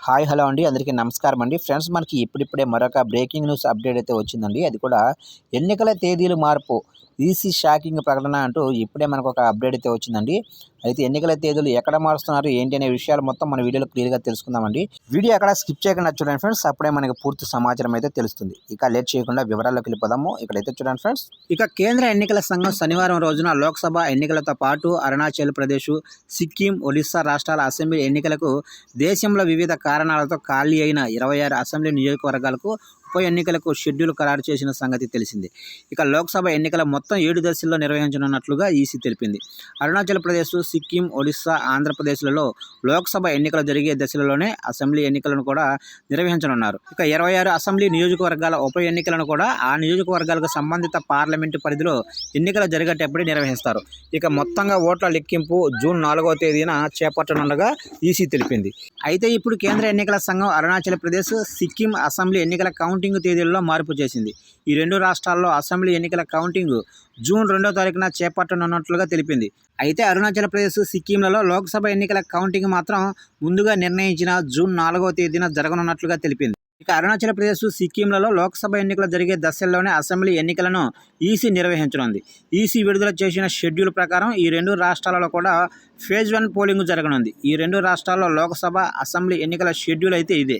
Hi hello అండి, అందరికీ నమస్కారం అండి. ఫ్రెండ్స్, మనకి ఇప్పుడిప్పుడే మరొక బ్రేకింగ్ న్యూస్ అప్డేట్ అయితే వచ్చిందండి. అది కూడా ఎన్నికల తేదీలు మార్పు, ఈసీ షాకింగ్ ప్రకటన అంటూ ఇప్పుడే మనకు ఒక అప్డేట్ అయితే వచ్చిందండి. అయితే ఎన్నికల తేదీలు ఎక్కడ మారుస్తున్నారు ఏంటి అనే విషయాలు మొత్తం మన వీడియోలో క్లియర్గా తెలుసుకుందామండి. వీడియో ఎక్కడ స్కిప్ చేయకుండా చూడండి ఫ్రెండ్స్, అప్పుడే మనకి పూర్తి సమాచారం అయితే తెలుస్తుంది. ఇక లేట్ చేయకుండా వివరాల్లోకి వెళ్ళిపోదాము. ఇక్కడైతే చూడండి ఫ్రెండ్స్, ఇక కేంద్ర ఎన్నికల సంఘం శనివారం రోజున లోక్సభ ఎన్నికలతో పాటు అరుణాచల్ ప్రదేశ్, సిక్కిం, ఒడిశా రాష్ట్రాల అసెంబ్లీ ఎన్నికలకు దేశంలో వివిధ కారణాలతో ఖాళీ అయిన 26 అసెంబ్లీ నియోజకవర్గాలకు ఉప ఎన్నికలకు షెడ్యూల్ ఖరారు చేసిన సంగతి తెలిసింది. ఇక లోక్సభ ఎన్నికల మొత్తం 7 దశల్లో నిర్వహించనున్నట్లుగా ఈసీ తెలిపింది. అరుణాచల్ ప్రదేశ్, సిక్కిం, ఒడిశా, ఆంధ్రప్రదేశ్లలో లోక్సభ ఎన్నికలు జరిగే దశలలోనే అసెంబ్లీ ఎన్నికలను కూడా నిర్వహించనున్నారు. ఇక 26 అసెంబ్లీ నియోజకవర్గాల ఉప ఎన్నికలను కూడా ఆ నియోజకవర్గాలకు సంబంధిత పార్లమెంటు పరిధిలో ఎన్నికలు జరిగేటప్పుడే నిర్వహిస్తారు. ఇక మొత్తంగా ఓట్ల లెక్కింపు జూన్ 4వ తేదీన చేపట్టనుండగా ఈసీ తెలిపింది. అయితే ఇప్పుడు కేంద్ర ఎన్నికల సంఘం అరుణాచల్ ప్రదేశ్, సిక్కిం అసెంబ్లీ ఎన్నికల కౌంటింగ్ తేదీల్లో మార్పు చేసింది. ఈ రెండు రాష్ట్రాల్లో అసెంబ్లీ ఎన్నికల కౌంటింగ్ జూన్ 2వ తారీఖున చేపట్టనున్నట్లుగా తెలిపింది. అయితే అరుణాచల్ ప్రదేశ్, సిక్కింలలో లోక్సభ ఎన్నికల కౌంటింగ్ మాత్రం ముందుగా నిర్ణయించిన జూన్ 4వ తేదీన జరగనున్నట్లుగా తెలిపింది. ఇక అరుణాచల్ ప్రదేశ్, సిక్కింలలో లోక్సభ ఎన్నికలు జరిగే దశల్లోనే అసెంబ్లీ ఎన్నికలను ఈసీ నిర్వహించనుంది. ఈసీ విడుదల చేసిన షెడ్యూల్ ప్రకారం ఈ రెండు రాష్ట్రాలలో కూడా ఫేజ్ 1 పోలింగ్ జరగనుంది. ఈ రెండు రాష్ట్రాల్లో లోక్సభ, అసెంబ్లీ ఎన్నికల షెడ్యూల్ అయితే ఇదే.